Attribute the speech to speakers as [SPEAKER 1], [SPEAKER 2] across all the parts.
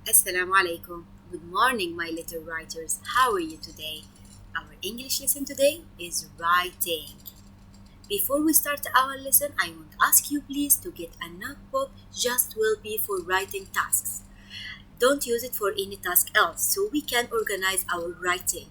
[SPEAKER 1] Assalamu alaikum. Good morning, my little writers. How are you today? Our English lesson today is writing. Before we start our lesson, I want to ask you please to get a notebook, just will be for writing tasks. Don't use it for any task else, so we can organize our writing.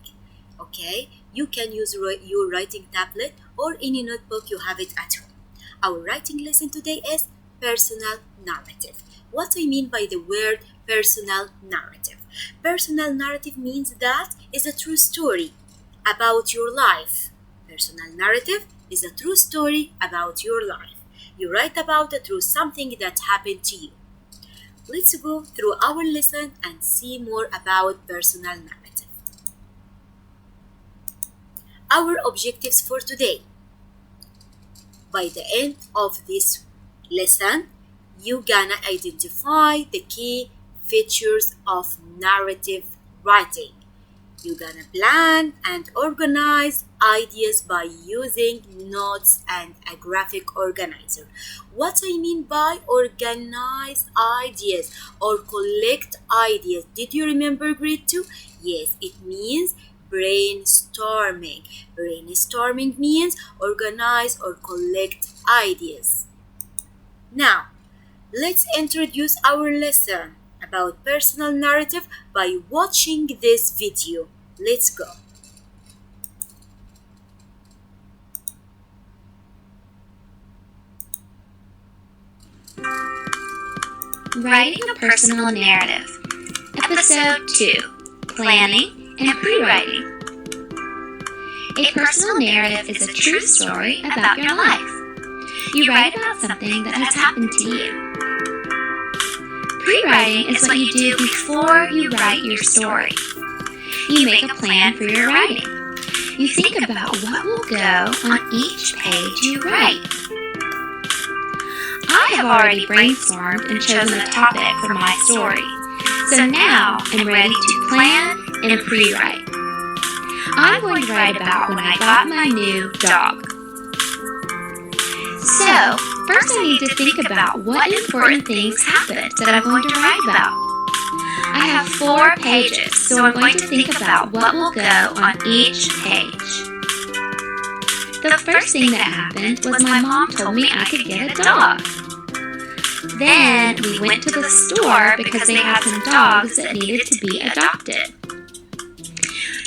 [SPEAKER 1] Okay? You can use your writing tablet or any notebook you have it at home. Our writing lesson today is personal narrative. What I mean by the word personal narrative? Personal narrative means that is a true story about your life. Personal narrative is a true story about your life. You write about it through something that happened to you. Let's go through our lesson and see more about personal narrative. Our objectives for today. By the end of this lesson, you gonna identify the key features of narrative writing. You're gonna plan and organize ideas by using notes and a graphic organizer. What I mean by organize ideas or collect ideas, did you remember grade 2? Yes, it means brainstorming. Brainstorming means organize or collect ideas. Now, let's introduce our lesson about personal narrative by watching this video. Let's go.
[SPEAKER 2] Writing a personal narrative. Episode 2. Planning and Pre-writing. A personal narrative is a true story about your life. You write about something that has happened to you. Pre-writing is what you do before you write your story. You make a plan for your writing. You think about what will go on each page you write. I have already brainstormed and chosen a topic for my story, so now I'm ready to plan and pre-write. I'm going to write about when I got my new dog. So, first I need to think about what important things happened that I'm going to write about. I have 4 pages, so I'm going to think about what will go on each page. The first thing that happened was my mom told me I could get a dog. Then we went to the store because they had some dogs that needed to be adopted.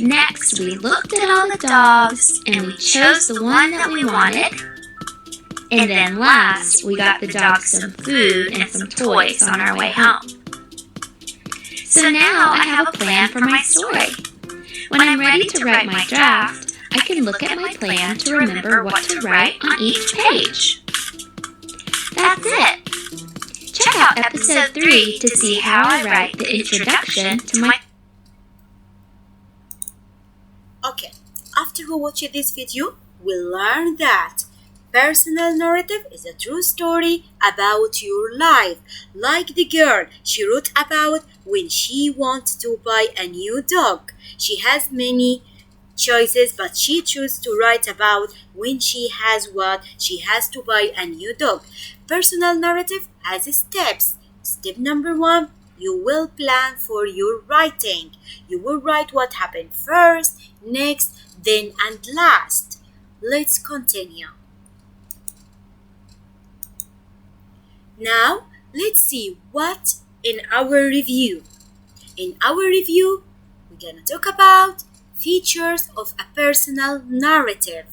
[SPEAKER 2] Next, we looked at all the dogs and we chose the one that we wanted. And then last, we got the dog some food and some toys on our way home. So now I have a plan for my story. When I'm ready to write my draft, I can look at my plan to remember what to write on each page. That's it. Check out episode 3 to see how I write the introduction to my...
[SPEAKER 1] Okay, after we watch this video, we'll learn that personal narrative is a true story about your life. Like the girl, she wrote about when she wants to buy a new dog. She has many choices, but she chose to write about when she has what she has to buy a new dog. Personal narrative has steps. Step number 1, you will plan for your writing. You will write what happened first, next, then, and last. Let's continue. Now, let's see what in our review. In our review, we're gonna talk about features of a personal narrative.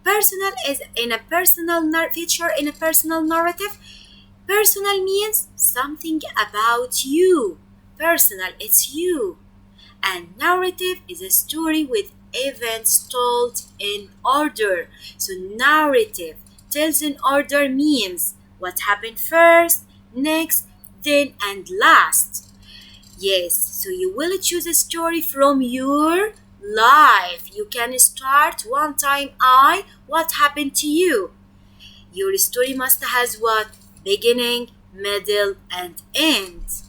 [SPEAKER 1] Personal is in a personal feature in a personal narrative. Personal means something about you. Personal, it's you. And narrative is a story with events told in order. So narrative tells in order means what happened first, next, then, and last. Yes, so you will choose a story from your life. You can start one time what happened to you. Your story must has what? Beginning, middle, and end.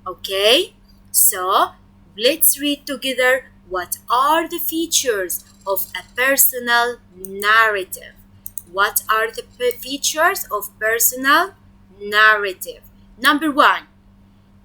[SPEAKER 1] Okay? So, let's read together what are the features of a personal narrative. What are the features of personal narrative? Number 1,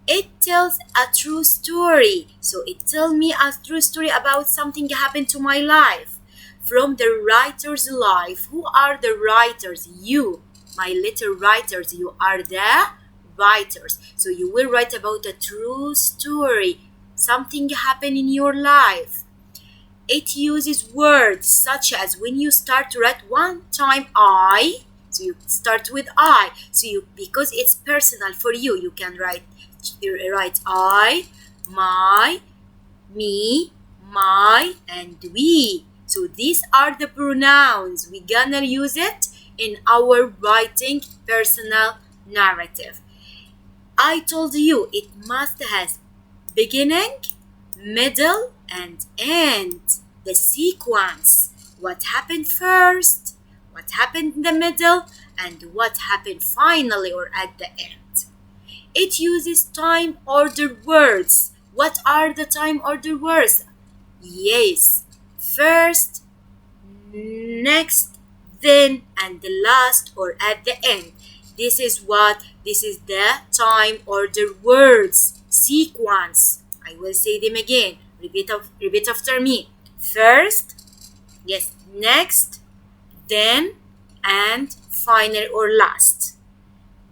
[SPEAKER 1] It tells a true story. So it tells me a true story about something happened to my life. From the writer's life. Who are the writers? You, my little writers. You are the writers. So you will write about a true story. Something happened in your life. It uses words such as when you start to write one time I, so you start with I. So you, because it's personal for you, you can write I, my, me, my, and we. So these are the pronouns. We're gonna use it in our writing personal narrative. I told you it must have beginning, middle, and end. The sequence. What happened first, what happened in the middle, and what happened finally or at the end. It uses time ordered words. What are the time ordered words? Yes, first, next, then, and the last or at the end. This is the time ordered words sequence. I will say them again. Repeat after me. First, yes, next, then, and final or last.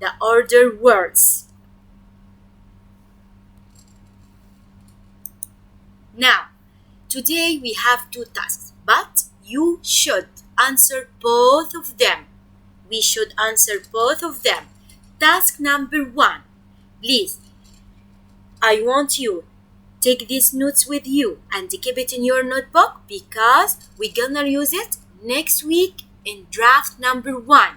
[SPEAKER 1] The ordered words. Now, today we have 2 tasks, but you should answer both of them. We should answer both of them. Task number 1. Please, I want you take these notes with you and keep it in your notebook because we're gonna use it next week in draft number 1.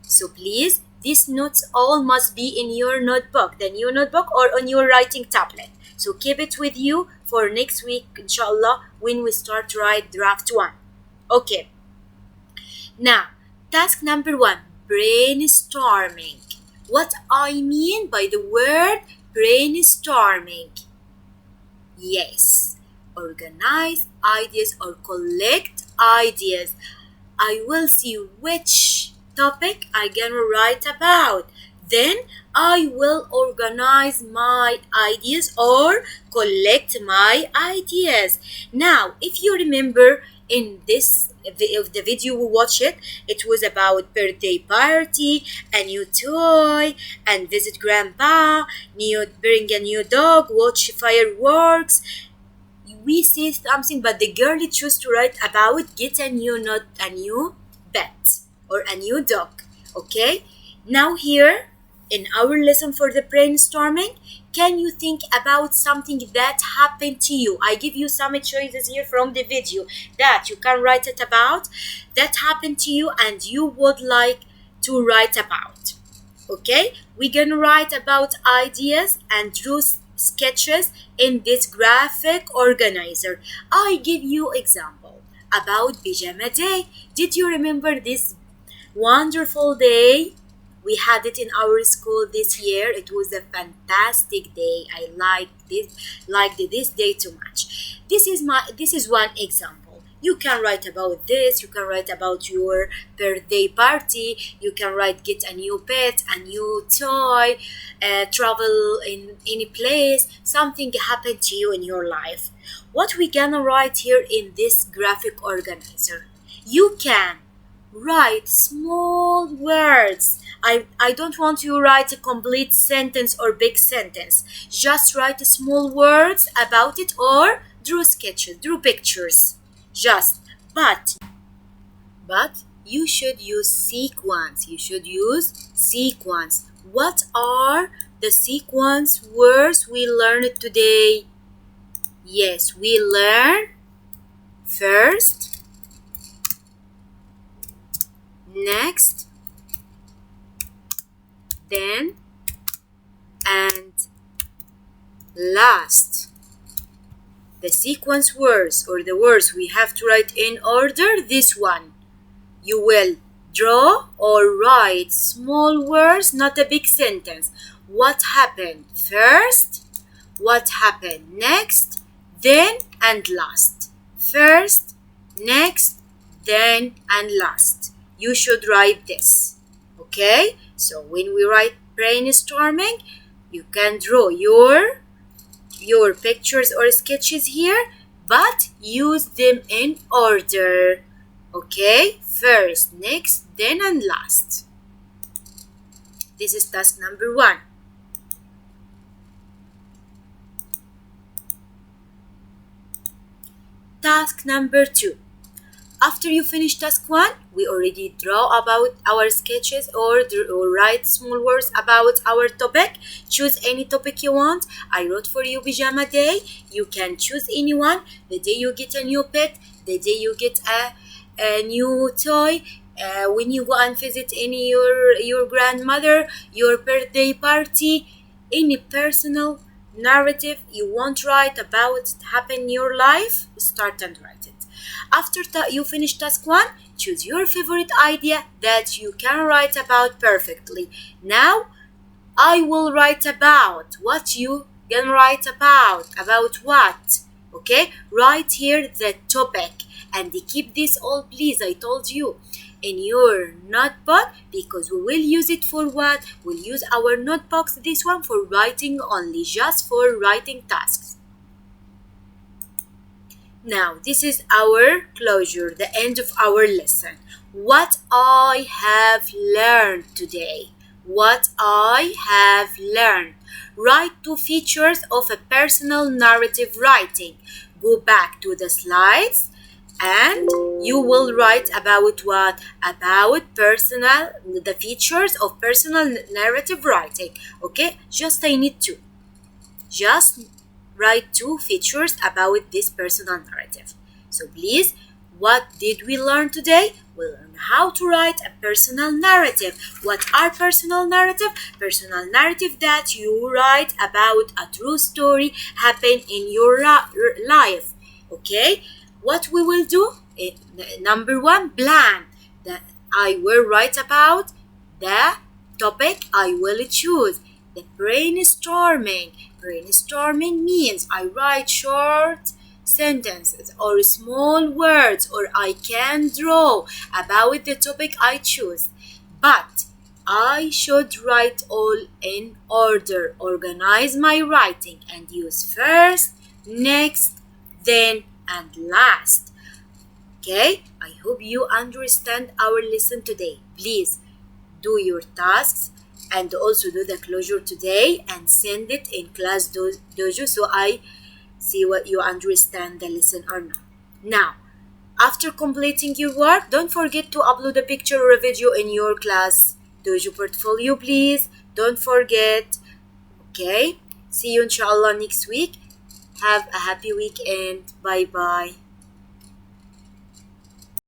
[SPEAKER 1] So please, these notes all must be in your notebook, the new notebook or on your writing tablet. So keep it with you for next week, inshallah, when we start to write draft 1. Okay. Now, task number 1, brainstorming. What I mean by the word brainstorming? Yes, organize ideas or collect ideas. I will see which topic I'm gonna write about. Then I will organize my ideas or collect my ideas. Now, if you remember in this the video we watched, it was about birthday party, a new toy, and visit grandpa, bring a new dog, watch fireworks. We say something, but the girl chose to write about get a new pet or a new dog. Okay, now here in our lesson for the brainstorming, can you think about something that happened to you? I give you some choices here from the video that you can write it about, that happened to you and you would like to write about. Okay, we're gonna write about ideas and draw sketches in this graphic organizer. I give you example about pajama day. Did you remember this wonderful day? We had it in our school this year. It was a fantastic day. I liked this day too much. This is one example. You can write about this. You can write about your birthday party. You can write get a new pet, a new toy, travel in any place. Something happened to you in your life. What we gonna write here in this graphic organizer? You can write small words. I don't want you to write a complete sentence or big sentence. Just write small words about it or draw sketches, draw pictures. Just, but you should use sequence. You should use sequence. What are the sequence words we learned today? Yes, we learn first, next, then, and last. The sequence words or the words we have to write in order, this one. You will draw or write small words, not a big sentence. What happened first, what happened next, then, and last. First, next, then, and last. You should write this. Okay? So when we write brainstorming, You can draw your pictures or sketches here, but use them in order. Okay, first, next, then, and last. This is task number 1. Task number 2. After you finish task 1, we already draw about our sketches or write small words about our topic. Choose any topic you want. I wrote for you pajama day. You can choose anyone. The day you get a new pet, the day you get a new toy, when you go and visit your grandmother, your birthday party, any personal narrative you want to write about happen in your life, start and write it. After you finish task 1, choose your favorite idea that you can write about perfectly. Now, I will write about what you can write about what? Okay, write here the topic and keep this all, please, I told you, in your notebook, because we will use it for what? We'll use our notebooks, this one, for writing only, just for writing tasks. Now, this is our closure, the end of our lesson. What I have learned today. What I have learned. Write 2 features of a personal narrative writing. Go back to the slides and you will write about what? About the features of personal narrative writing. Okay, just I need to. Just write 2 features about this personal narrative. So please, what did we learn today? We learned how to write a personal narrative. What are personal narrative? Personal narrative that you write about a true story happen in your life. Okay? What we will do? Number 1, plan. That I will write about the topic I will choose. The brainstorming. Brainstorming means I write short sentences or small words, or I can draw about the topic I choose. But I should write all in order. Organize my writing and use first, next, then, and last. Okay, I hope you understand our lesson today. Please do your tasks and also do the closure today and send it in class dojo so I see what you understand the lesson or not. Now, after completing your work, don't forget to upload a picture or a video in your class dojo portfolio, please. Don't forget. Okay, see you inshallah next week. Have a happy weekend. Bye bye.